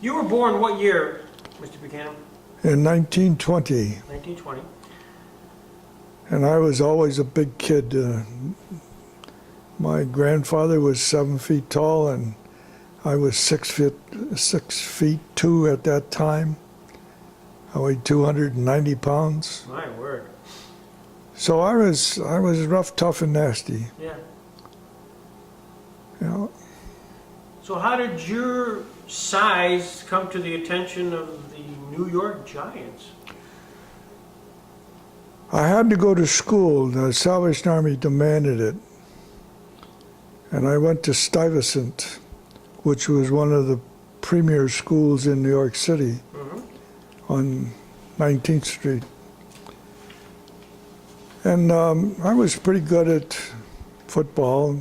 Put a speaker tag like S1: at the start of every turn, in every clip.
S1: You were born what year, Mr. Buchanan?
S2: In 1920.
S1: 1920.
S2: And I was always a big kid. My grandfather was 7 feet tall, and I was 6'2" at that time. I weighed 290 pounds.
S1: My word.
S2: So I was rough, tough, and nasty.
S1: Yeah.
S2: You know,
S1: So how did your size come to the attention of the New York Giants?
S2: I had to go to school. The Salvation Army demanded it. And I went to Stuyvesant, which was one of the premier schools in New York City, on 19th Street. And I was pretty good at football.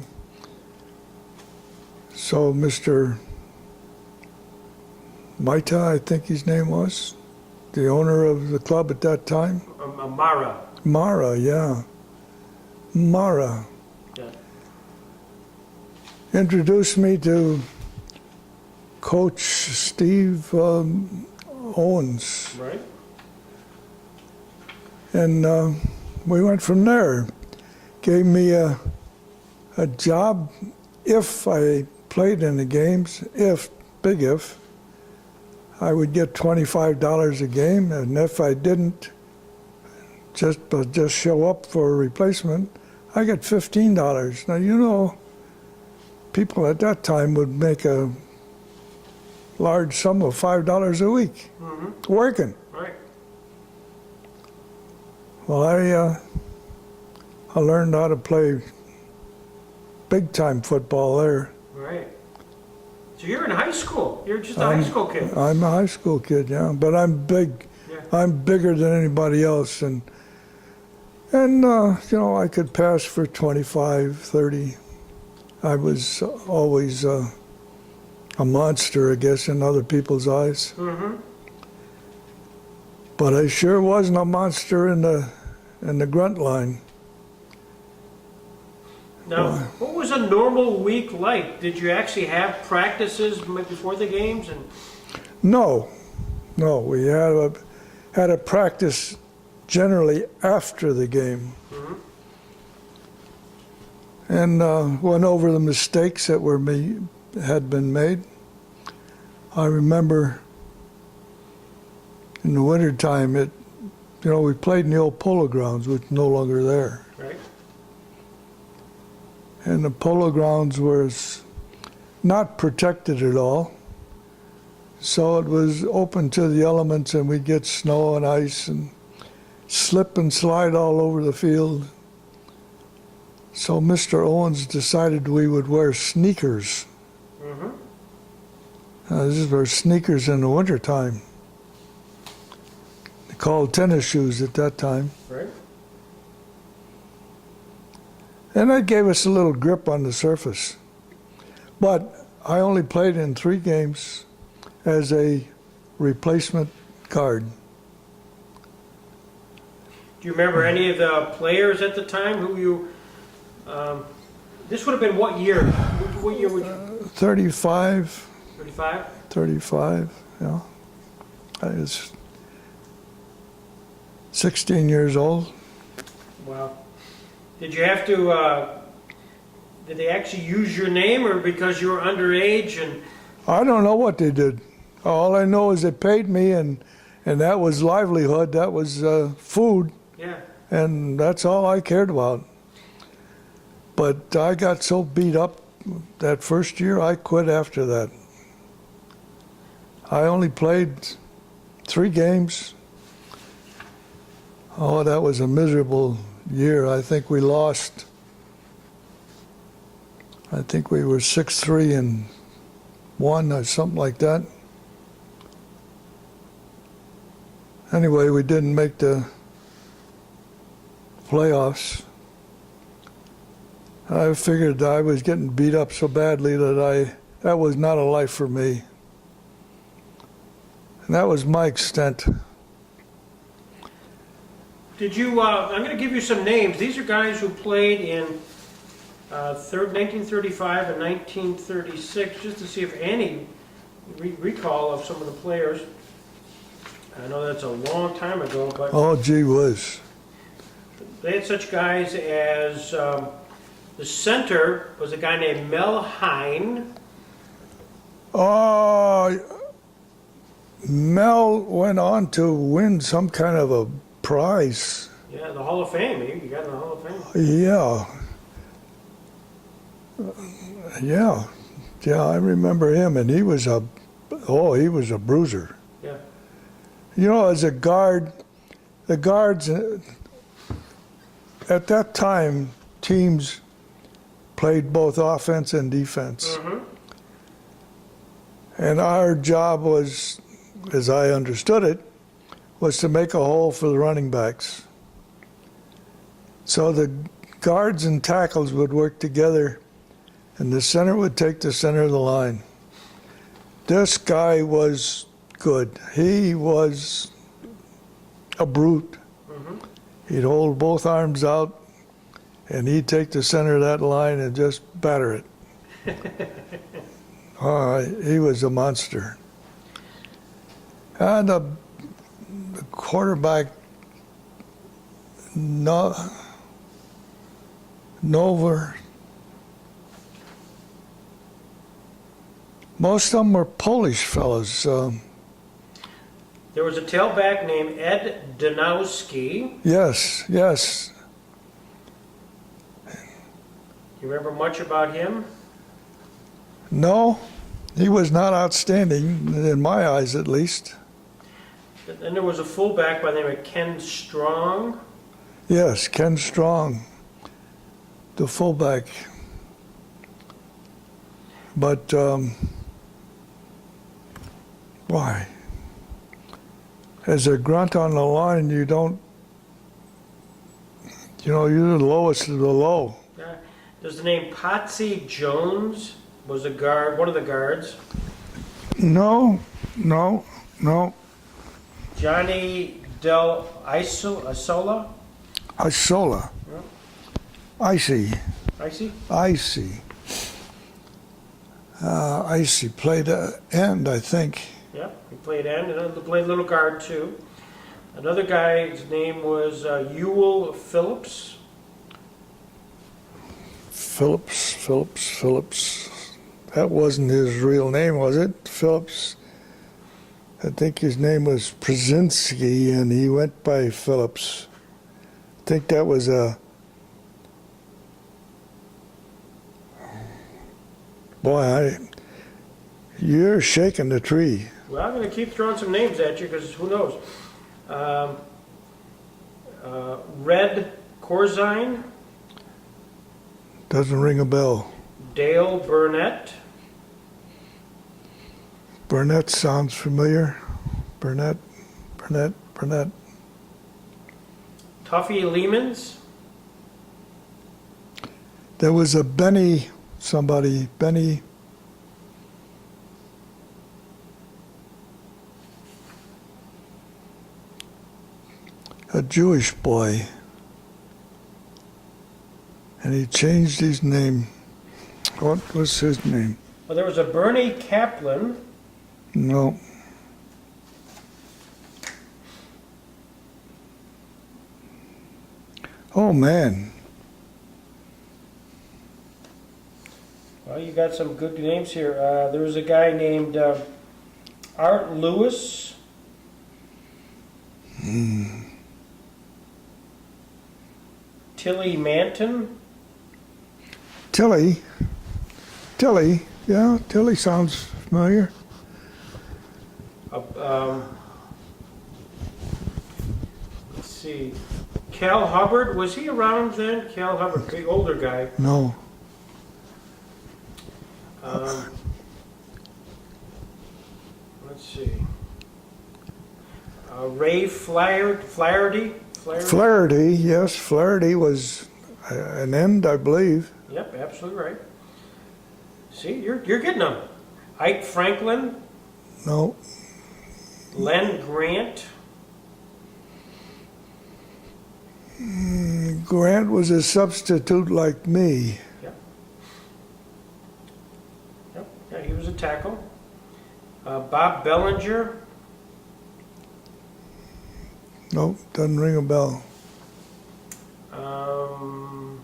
S2: So Mr. Maita, I think his name was, the owner of the club at that time.
S1: Mara.
S2: Mara, yeah. Mara.
S1: Yeah.
S2: Introduced me to Coach Steve Owens.
S1: Right.
S2: And we went from there. Gave me a job if I played in the games, big if, I would get $25 a game, and if I didn't, just show up for a replacement, I get $15. Now, you know, people at that time would make a large sum of $5 a week working.
S1: Right.
S2: Well, I learned how to play big-time football there.
S1: Right. So you're in high school. You're just a high school kid.
S2: I'm a high school kid, yeah, but I'm big.
S1: Yeah.
S2: I'm bigger than anybody else, and you know, I could pass for 25, 30. I was always a monster, I guess, in other people's eyes. But I sure wasn't a monster in the grunt line.
S1: Now, what was a normal week like? Did you actually have practices before the games? And
S2: No, we had a practice generally after the game, and went over the mistakes that had been made. I remember in the wintertime, we played in the old polo grounds, which are no longer there.
S1: right.
S2: And the polo grounds was not protected at all. So it was open to the elements, and we'd get snow and ice and slip and slide all over the field. So Mr. Owens decided we would wear sneakers. These were sneakers in the wintertime. They called tennis shoes at that time.
S1: Right.
S2: And that gave us a little grip on the surface. But I only played in 3 games as a replacement guard.
S1: Do you remember any of the players at the time who you? This would have been what year? What year would you?
S2: 35.
S1: 35.
S2: 35, yeah. I was 16 years old.
S1: Wow. Did you have to? Did they actually use your name, or because you were underage? And
S2: I don't know what they did. All I know is they paid me, and that was livelihood. That was food,
S1: yeah.
S2: and that's all I cared about. But I got so beat up that first year, I quit after that. I only played 3 games. Oh, that was a miserable year. I think we lost. I think we were 6-3-1 or something like that. Anyway, we didn't make the playoffs. I figured I was getting beat up so badly that was not a life for me. And that was my extent.
S1: Did you? I'm going to give you some names. These are guys who played in 1935 and 1936, just to see if any recall of some of the players. I know that's a long time ago, but
S2: Oh, gee whiz.
S1: they had such guys as the center was a guy named Mel Hine.
S2: Oh, Mel went on to win some kind of a prize.
S1: Yeah, the Hall of Fame. He got in the Hall of Fame.
S2: Yeah. Yeah, I remember him, and he was a bruiser.
S1: Yeah.
S2: You know, as a guard, the guards, at that time, teams played both offense and defense.
S1: Mm-hmm.
S2: And our job was, as I understood it, was to make a hole for the running backs. So the guards and tackles would work together, and the center would take the center of the line. This guy was good. He was a brute.
S1: Mm-hmm.
S2: He'd hold both arms out, and he'd take the center of that line and just batter it. He was a monster. And the quarterback, Nover, most of them were Polish fellows.
S1: There was a tailback named Ed Danowski.
S2: Yes.
S1: You remember much about him?
S2: No, he was not outstanding, in my eyes at least.
S1: Then there was a fullback by the name of Ken Strong.
S2: Yes, Ken Strong, the fullback. But why? As a grunt on the line, you're the lowest of the low.
S1: There's the name Potsy Jones was a guard, one of the guards.
S2: No.
S1: Johnny Del Isola.
S2: Isola.
S1: Yeah.
S2: Icy. Icy played end, I think.
S1: Yeah, he played end and he played little guard too. Another guy's name was Ewell Phillips.
S2: Phillips. That wasn't his real name, was it? Phillips. I think his name was Przinski, and he went by Phillips. I think that was a... Boy, you're shaking the tree.
S1: Well, I'm going to keep throwing some names at you because who knows. Red Corzine.
S2: Doesn't ring a bell.
S1: Dale Burnett.
S2: Burnett sounds familiar. Burnett.
S1: Tuffy Lemons.
S2: There was a Benny, a Jewish boy, and he changed his name. What was his name?
S1: Well, there was a Bernie Kaplan.
S2: No. Oh, man.
S1: Well, you got some good names here. There was a guy named Art Lewis. Tilly Manton.
S2: Tilly, yeah, Tilly sounds familiar.
S1: Let's see. Cal Hubbard, was he around then? Cal Hubbard, big older guy.
S2: No.
S1: Let's see. Ray Flaherty.
S2: Flaherty, yes, Flaherty was an end, I believe.
S1: Yep, absolutely right. See, you're getting them. Ike Franklin.
S2: No.
S1: Len Grant.
S2: Grant was a substitute like me.
S1: Yep, yeah, he was a tackle. Bob Bellinger.
S2: Nope, doesn't ring a bell.
S1: Um,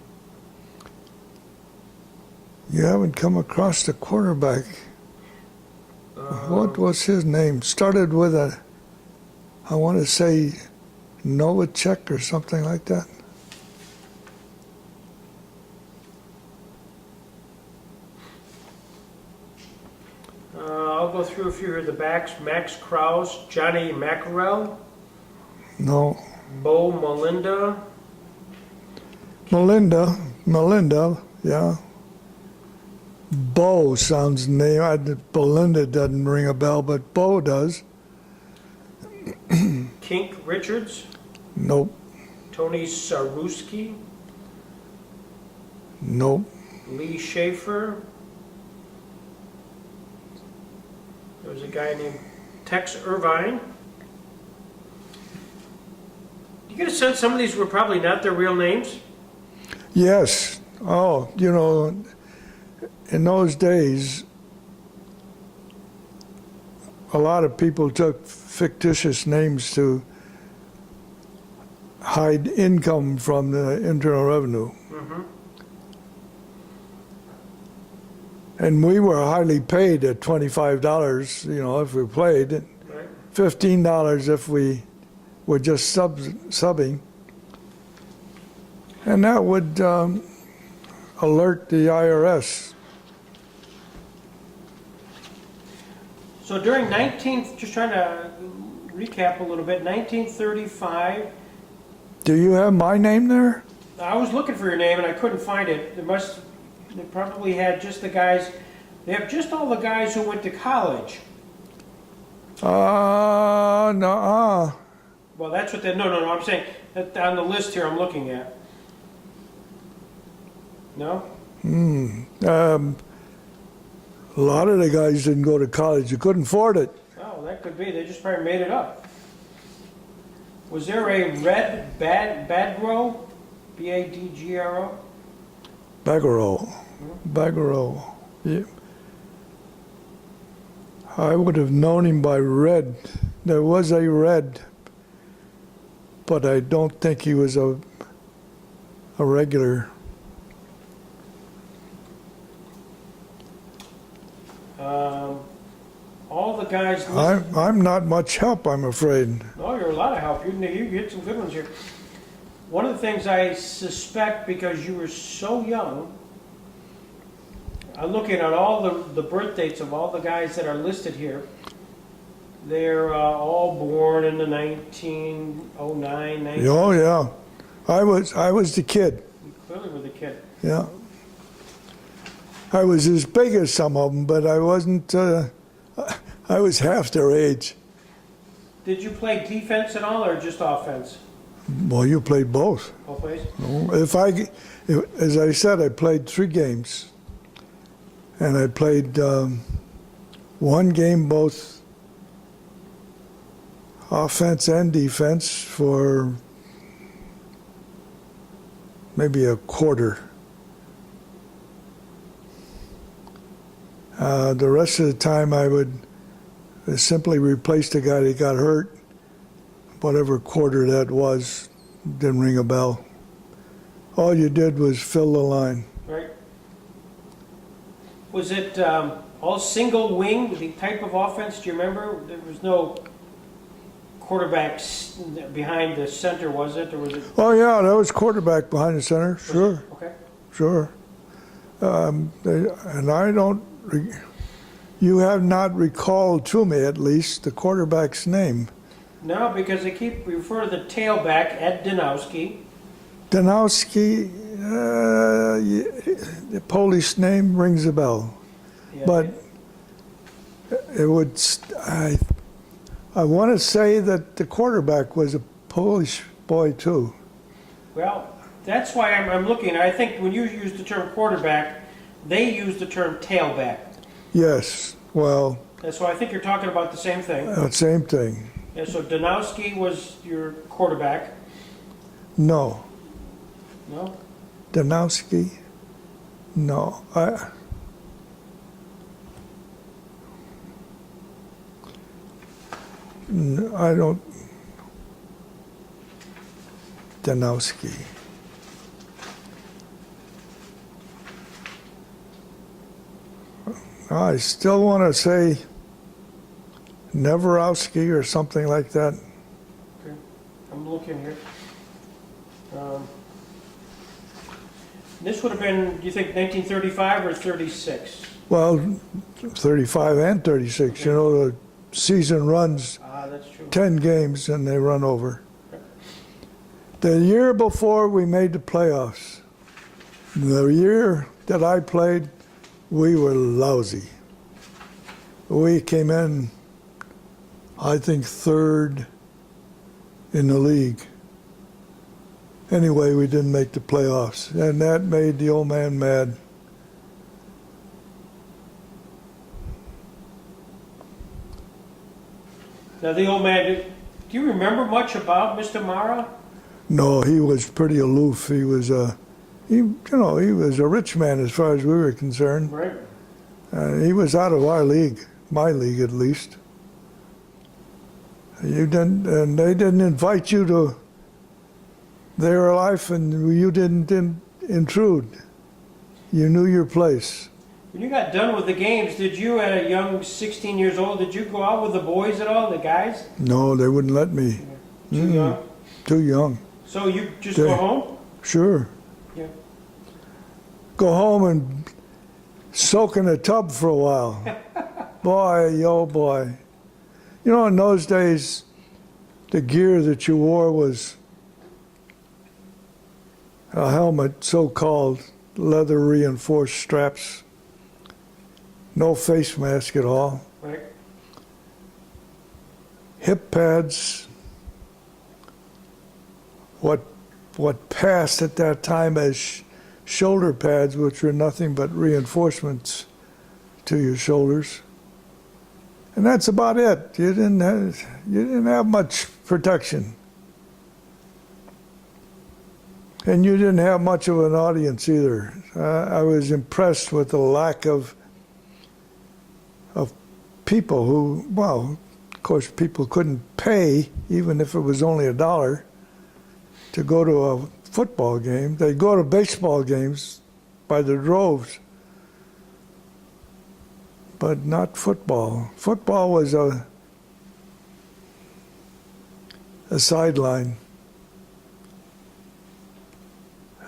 S2: You haven't come across the quarterback. What was his name? Started with a, I want to say, Novacek or something like that.
S1: I'll go through a few here. The backs: Max Krause, Johnny Mackerel,
S2: No.
S1: Bo Melinda.
S2: Melinda, yeah. Bo sounds name. Belinda doesn't ring a bell, but Bo does.
S1: Kink Richards,
S2: Nope,
S1: Tony Saruski,
S2: nope.
S1: Lee Schaefer. There was a guy named Tex Irvine. You get a sense some of these were probably not their real names?
S2: Yes. Oh, in those days, a lot of people took fictitious names to hide income from the Internal Revenue.
S1: Mm-hmm.
S2: And we were highly paid at $25, if we played,
S1: Right.
S2: $15 if we were just subbing. And that would alert the IRS.
S1: So during just trying to recap a little bit, 1935,
S2: Do you have my name there?
S1: I was looking for your name and I couldn't find it. They probably had just the guys, they have just all the guys who went to college.
S2: No.
S1: Well, that's what no, I'm saying, that on the list here I'm looking at. No?
S2: A lot of the guys didn't go to college. You couldn't afford it.
S1: Oh, that could be. They just probably made it up. Was there a Red Badgro? B-A-D-G-R-O?
S2: Bagaro. Yeah. I would have known him by Red. There was a Red, but I don't think he was a regular.
S1: All the guys listed.
S2: I'm not much help, I'm afraid.
S1: Oh, you're a lot of help. You hit some good ones here. One of the things I suspect, because you were so young, I'm looking at all the birth dates of all the guys that are listed here. They're all born in the 1909, 19...
S2: Oh yeah, I was the kid.
S1: You clearly were the kid.
S2: Yeah, I was as big as some of them, but I wasn't. I was half their age.
S1: Did you play defense at all, or just offense?
S2: Well, you played both.
S1: Both ways?
S2: As I said, I played 3 games, and I played one game both offense and defense for maybe a quarter. The rest of the time, I would simply replace the guy that got hurt. Whatever quarter that was, didn't ring a bell. All you did was fill the line.
S1: Right. Was it all single wing, the type of offense? Do you remember? There was no quarterbacks behind the center, was it? Or was it?
S2: Oh yeah, that was quarterback behind the center. Sure,
S1: Okay.
S2: sure. And I don't. You have not recalled to me, at least, the quarterback's name.
S1: No, because they keep referring to the tailback, Ed Danowski.
S2: Danowski, the Polish name rings a bell.
S1: Yeah,
S2: But it would, I want to say that the quarterback was a Polish boy too.
S1: well, that's why I'm looking. I think when you use the term quarterback, they use the term tailback.
S2: Yes, well,
S1: And so I think you're talking about the same thing.
S2: same thing.
S1: Yeah, so Danowski was your quarterback.
S2: No,
S1: No?
S2: Danowski, no. I don't. Danowski. I still want to say Neverowski or something like that.
S1: Okay. I'm looking here. This would have been, do you think, 1935 or 36?
S2: Well, 35 and 36.
S1: Okay.
S2: You know, the season runs
S1: That's true.
S2: 10 games and they run over. The year before we made the playoffs, the year that I played, we were lousy. We came in, I think, third in the league. Anyway, we didn't make the playoffs, and that made the old man mad.
S1: Now, the old man, do you remember much about Mr. Mara?
S2: No, he was pretty aloof. He was he was a rich man as far as we were concerned.
S1: Right.
S2: He was out of our league, my league at least. You didn't, and they didn't invite you to their life, and you didn't intrude. You knew your place.
S1: When you got done with the games, did you, at a young 16 years old, did you go out with the boys at all, the guys?
S2: No, they wouldn't let me.
S1: Too young?
S2: Too young.
S1: So you just go home?
S2: Sure.
S1: Yeah.
S2: Go home and soak in a tub for a while. Boy, oh boy. You know, in those days, the gear that you wore was a helmet, so-called leather reinforced straps, no face mask at all,
S1: Right.
S2: hip pads, what passed at that time as shoulder pads, which were nothing but reinforcements to your shoulders. And that's about it. You didn't have much protection. And you didn't have much of an audience either. I was impressed with the lack of people who, well, of course, people couldn't pay, even if it was only $1, to go to a football game. They'd go to baseball games by the droves, but not football. Football was a sideline.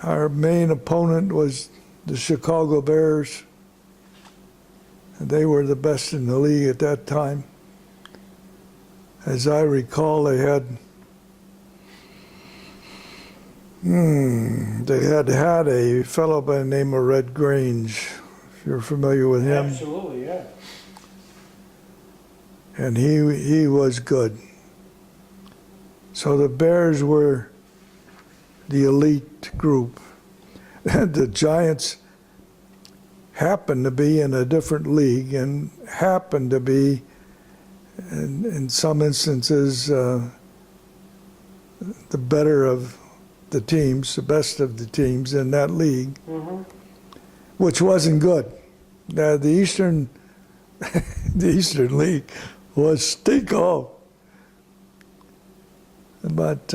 S2: Our main opponent was the Chicago Bears, and they were the best in the league at that time. As I recall, they had a fellow by the name of Red Grange, if you're familiar with him.
S1: Absolutely, yeah.
S2: And he was good. So the Bears were the elite group. And the Giants happened to be in a different league and happened to be, in some instances, the better of the teams, the best of the teams in that league, which wasn't good. The Eastern League was stink all. But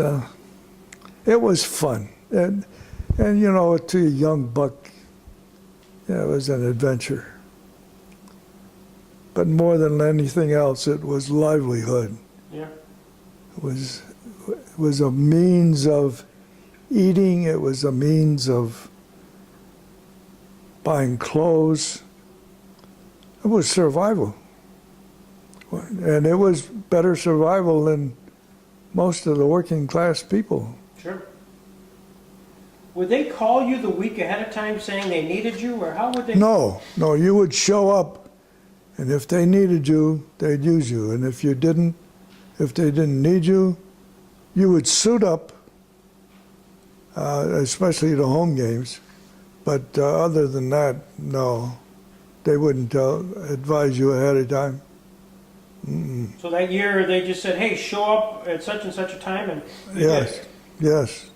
S2: it was fun. And you know, to a young buck, yeah, it was an adventure. But more than anything else, it was livelihood.
S1: Yeah.
S2: It was a means of eating. It was a means of buying clothes. It was survival. And it was better survival than most of the working class people.
S1: Sure. Would they call you the week ahead of time saying they needed you, or how would they?
S2: No, you would show up, and if they needed you, they'd use you. And if they didn't need you, you would suit up, especially the home games. But other than that, no, they wouldn't advise you ahead of time.
S1: So that year they just said, hey, show up at such and such a time, and you did.
S2: Yes.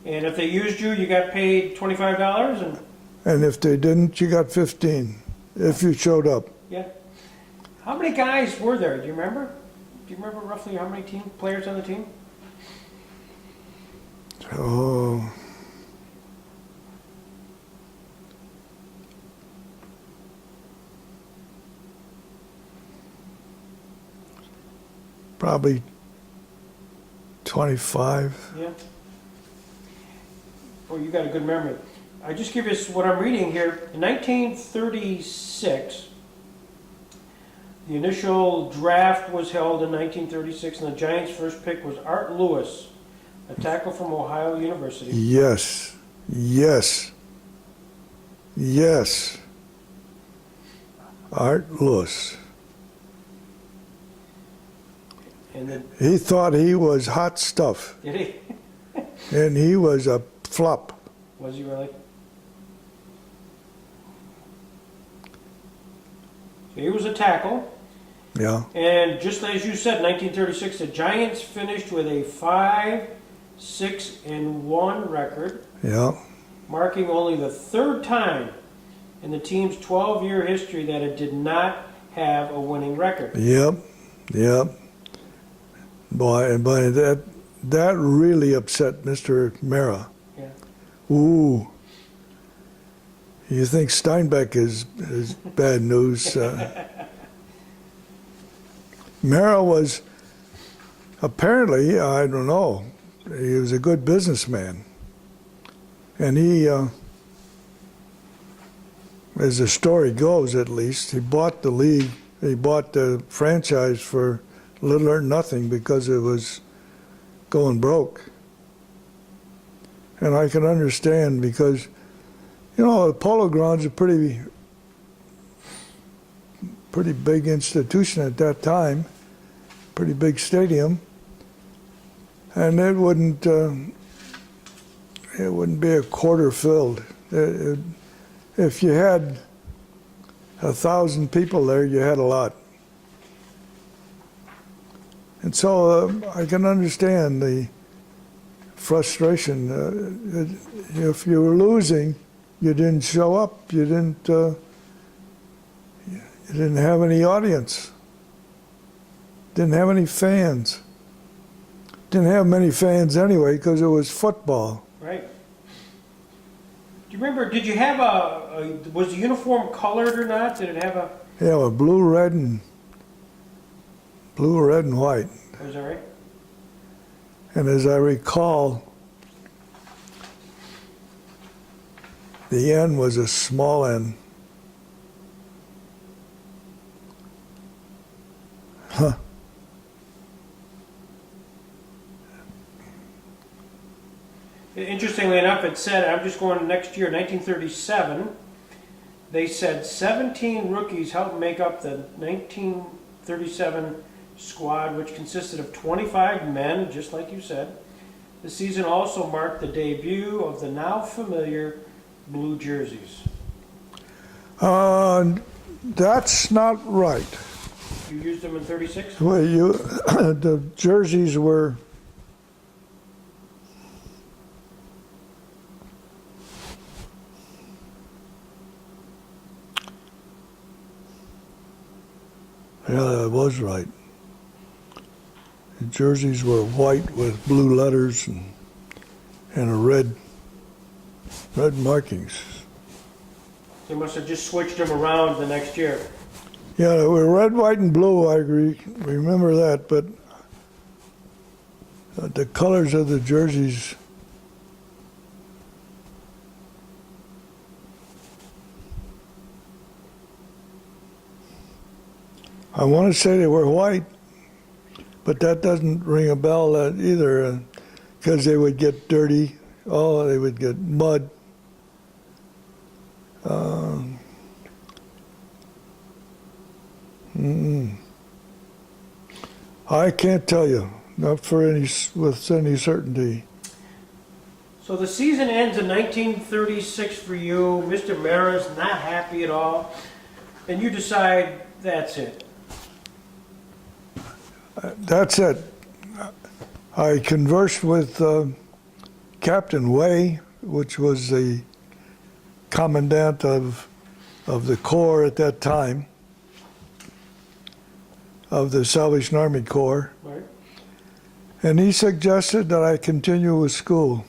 S1: And if they used you, you got paid $25,
S2: And if they didn't, you got 15 if you showed up.
S1: yeah. How many guys were there? Do you remember? Do you remember roughly how many players on the team?
S2: Oh, probably 25.
S1: Yeah. Well, you got a good memory. I just give you what I'm reading here. In 1936, the initial draft was held in 1936, and the Giants' first pick was Art Lewis, a tackle from Ohio University.
S2: Yes, yes, yes. Art Lewis.
S1: And then,
S2: He thought he was hot stuff,
S1: did he?
S2: and he was a flop.
S1: Was he really? So he was a tackle.
S2: Yeah,
S1: And just as you said, 1936, the Giants finished with a 5-6-1 record,
S2: yeah,
S1: marking only the third time in the team's 12-year history that it did not have a winning record.
S2: yep, yep. Boy, that really upset Mr. Mara.
S1: Yeah.
S2: Ooh. You think Steinbeck is bad news? Mara was apparently, I don't know, he was a good businessman. And he, as the story goes at least, he bought the league, he bought the franchise for little or nothing because it was going broke. And I can understand because, you know, the Polo Grounds a pretty big institution at that time, pretty big stadium, and it wouldn't be a quarter filled. If you had 1,000 people there, you had a lot. And so I can understand the frustration. If you were losing, you didn't show up. You didn't have any audience. Didn't have any fans. Didn't have many fans anyway because it was football.
S1: Right. Do you remember, did you have was the uniform colored or not? Did it have a...
S2: Yeah, a blue, red, and white.
S1: Was that right?
S2: And as I recall, the N was a small N. Huh.
S1: Interestingly enough, it said, I'm just going next year, 1937, they said 17 rookies helped make up the 1937 squad, which consisted of 25 men, just like you said. The season also marked the debut of the now familiar blue jerseys.
S2: That's not right.
S1: You used them in 36?
S2: Well, the jerseys were yeah, that was right. The jerseys were white with blue letters and a red markings.
S1: They must have just switched them around the next year.
S2: Yeah, they were red, white, and blue. I agree. Remember that, but the colors of the jerseys. I want to say they were white, but that doesn't ring a bell either, because they would get dirty. Oh, they would get mud. I can't tell you, not with any certainty.
S1: So the season ends in 1936 for you. Mr. Mara's not happy at all, and you decide that's it.
S2: That's it. I conversed with Captain Way, which was the commandant of the Corps at that time. of the Salvation Army Corps,
S1: Right.
S2: and he suggested that I continue with school.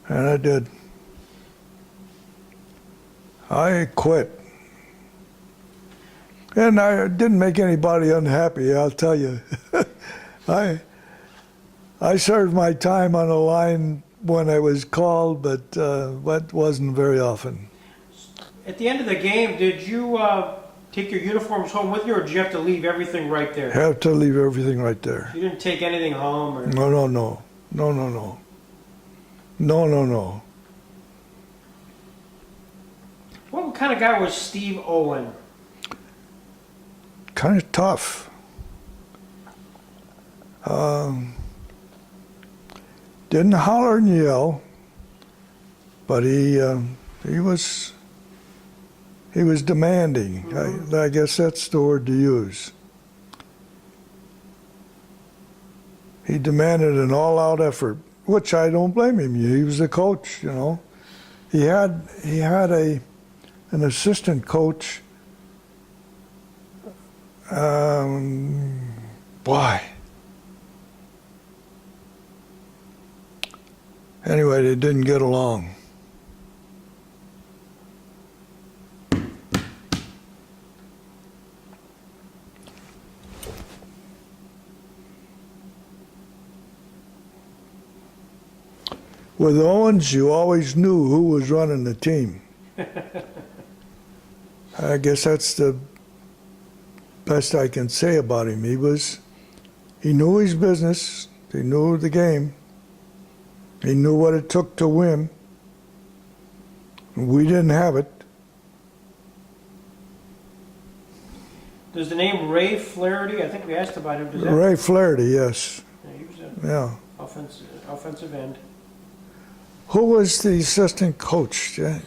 S2: And I did. I quit. And I didn't make anybody unhappy, I'll tell you. I served my time on the line when I was called, but that wasn't very often.
S1: At the end of the game, did you take your uniforms home with you, or did you have to leave everything right there?
S2: Have to leave everything right there.
S1: You didn't take anything home? Or...
S2: No, no, no. No, no, no. No, no, no.
S1: What kind of guy was Steve Owen?
S2: Kind of tough. Didn't holler and yell, but he was demanding.
S1: Mm-hmm.
S2: I guess that's the word to use. He demanded an all-out effort, which I don't blame him. He was a coach, you know. He had an assistant coach. Why? Anyway, they didn't get along. With Owens, you always knew who was running the team. I guess that's the best I can say about him. He knew his business. He knew the game. He knew what it took to win. We didn't have it.
S1: Does the name Ray Flaherty, I think we asked about him, does that...
S2: Ray Flaherty, yes.
S1: Yeah, he was an
S2: Yeah.
S1: offensive end.
S2: Who was the assistant coach, Jack?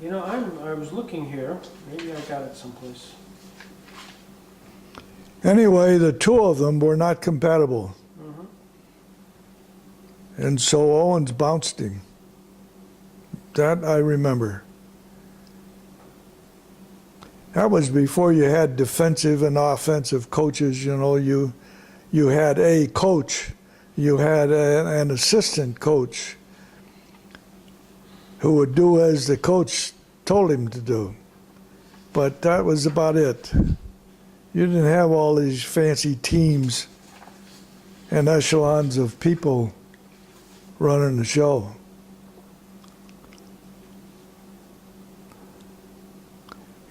S1: You know, I was looking here. Maybe I got it someplace.
S2: Anyway, the two of them were not compatible.
S1: Mm-hmm.
S2: And so Owens bounced him. That I remember. That was before you had defensive and offensive coaches. You know, you had a coach, you had an assistant coach who would do as the coach told him to do. But that was about it. You didn't have all these fancy teams and echelons of people running the show.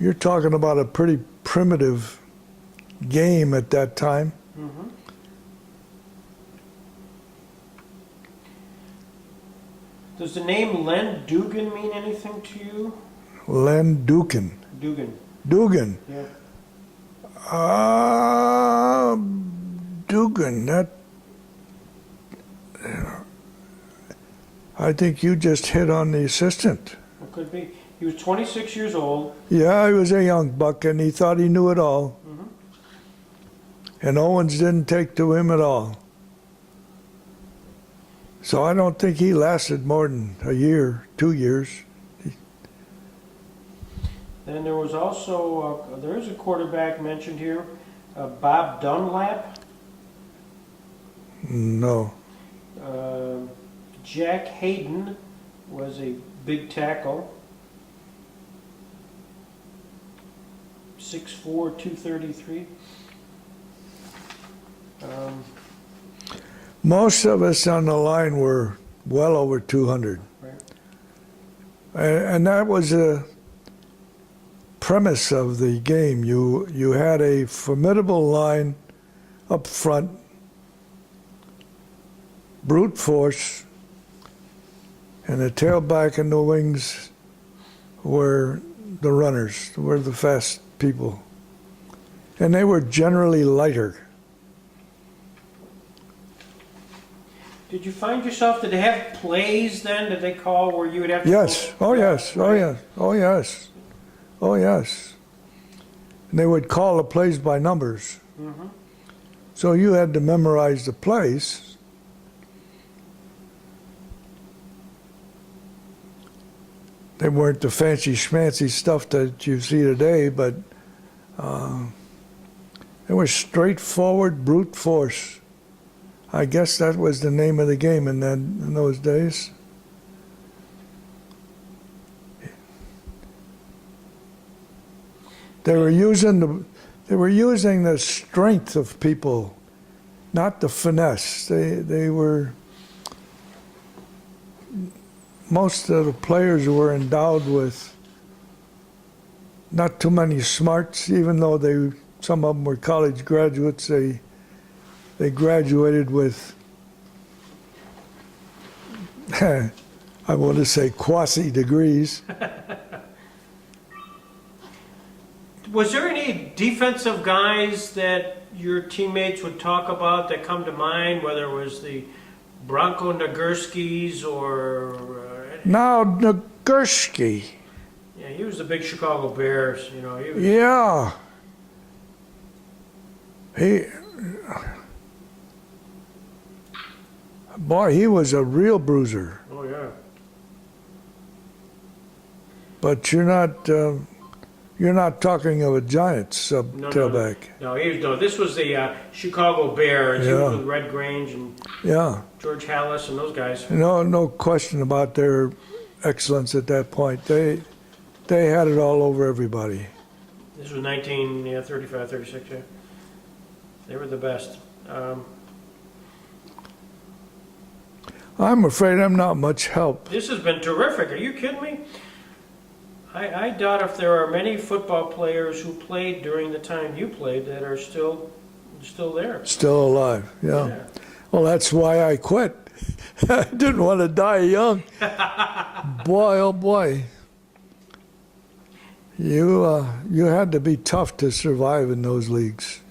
S2: You're talking about a pretty primitive game at that time.
S1: Mm-hmm. Does the name Len Dugan mean anything to you?
S2: Len Dugan.
S1: Dugan.
S2: Dugan.
S1: Yeah.
S2: Dugan, that... I think you just hit on the assistant.
S1: It could be. He was 26 years old.
S2: Yeah, he was a young buck, and he thought he knew it all.
S1: Mm-hmm.
S2: And Owens didn't take to him at all. So I don't think he lasted more than a year, 2 years.
S1: Then there was also, there is a quarterback mentioned here, Bob Dunlap.
S2: No.
S1: Jack Hayden was a big tackle. 6'4", 233.
S2: Most of us on the line were well over 200.
S1: Right.
S2: And that was a premise of the game. You had a formidable line up front, brute force, and the tailback and the wings were the runners, were the fast people. And they were generally lighter.
S1: Did you find yourself, did they have plays then that they call where you would have to...
S2: Yes. Oh, yes. Oh, yes. Oh, yes. Oh, yes. And they would call the plays by numbers.
S1: Mm-hmm.
S2: So you had to memorize the plays. They weren't the fancy schmancy stuff that you see today, but It was straightforward brute force. I guess that was the name of the game in those days. They were using the strength of people, not the finesse. They were, most of the players were endowed with not too many smarts, even though some of them were college graduates. They graduated with, I want to say, quasi degrees.
S1: Was there any defensive guys that your teammates would talk about that come to mind, whether it was the Bronco Nagurskis or...
S2: Now, Nagurski.
S1: Yeah, he was the big Chicago Bears, you know. He was,
S2: Yeah. Boy, he was a real bruiser.
S1: oh, yeah.
S2: But you're not talking of a Giants tailback.
S1: No, this was the Chicago Bears. He
S2: Yeah.
S1: was with Red Grange and
S2: Yeah.
S1: George Hallis and those guys.
S2: No question about their excellence at that point. They had it all over everybody.
S1: This was 1935, 36, yeah. They were the best.
S2: I'm afraid I'm not much help.
S1: This has been terrific. Are you kidding me? I doubt if there are many football players who played during the time you played that are still there.
S2: Still alive, yeah. Well, that's why I quit. I didn't want to die young. Boy, oh boy. You had to be tough to survive in those leagues.